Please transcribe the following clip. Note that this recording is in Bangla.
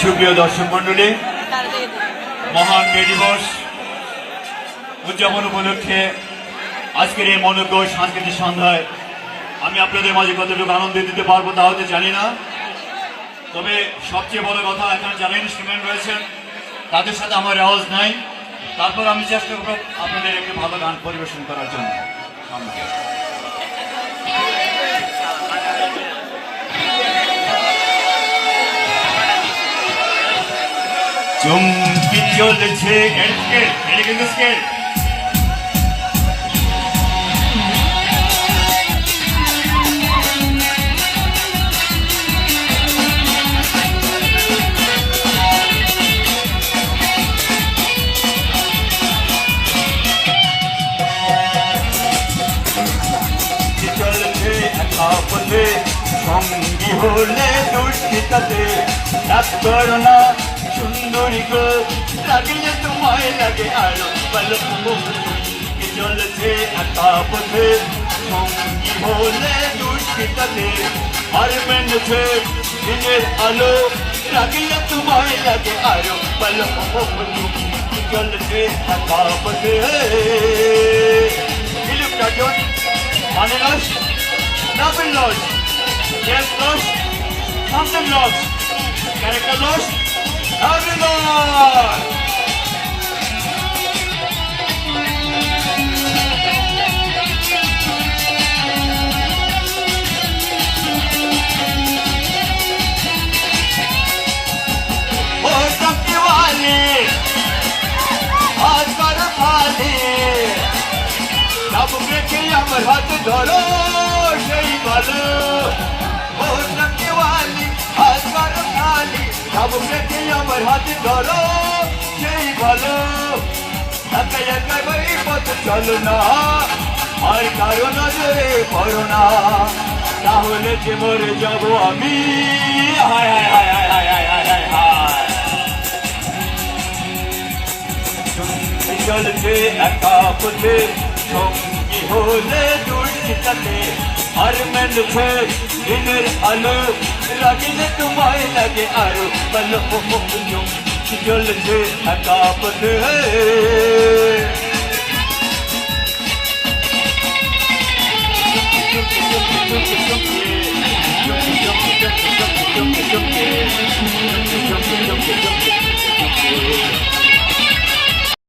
সুপ্রিয় দর্শক মন্ডলী, মহান মে দিবস উদযাপন উপলক্ষে আজকের এই মনোজ্ঞ সাংস্কৃতিক সন্ধ্যায় আমি আপনাদের মাঝে কতটুকু আনন্দ দিতে পারবো তা হতে জানি না। তবে সবচেয়ে বড় কথা, এখানে যারা ইনস্ট্রুমেন্ট রয়েছেন তাদের সাথে আমার রেওয়াজ নাই, তারপর আমি চেষ্টা করব আপনাদের একটি ভালো গান পরিবেশন করার জন্য। চমকি চলেছে এটা কিন্তু স্কেল। চলছে একা পথে সঙ্গী হলে দুষ্টিতাতে রাত করো না সুন্দরী গো, লাগলে তোমায় লাগে আরো ভালো। চলছে একা পথে সঙ্গী হলে দুষ্টিতাতে আর মেনেছে দিনের আলো, লাগলে তোমায় লাগে আরো ভালো। চলছে একা পথে Money lost, nothing lost, yes lost, something lost, character lost, nothing lost. Oh, something wali, aaj kar khali. সব রেখে আমার হাত ধরো সেই ভালো, ও সঙ্গীওয়ালি হাত করো খালি। সব রেখে আমার হাত ধরো সেই ভালো, একা একা এই পথ চলো না, আর কারো নজরে পড়ো না, তাহলে যে মরে যাব আমি। হায় হায় হায় হায় হায় হায় হায় হায় হায়। চলছে একা পথে সঙ্গী হলে দুষ্টিতাতে আর মেনেছে দিনের আলো, লাগলে তোমায় লাগে আরো ভালো। চলছে একা পথে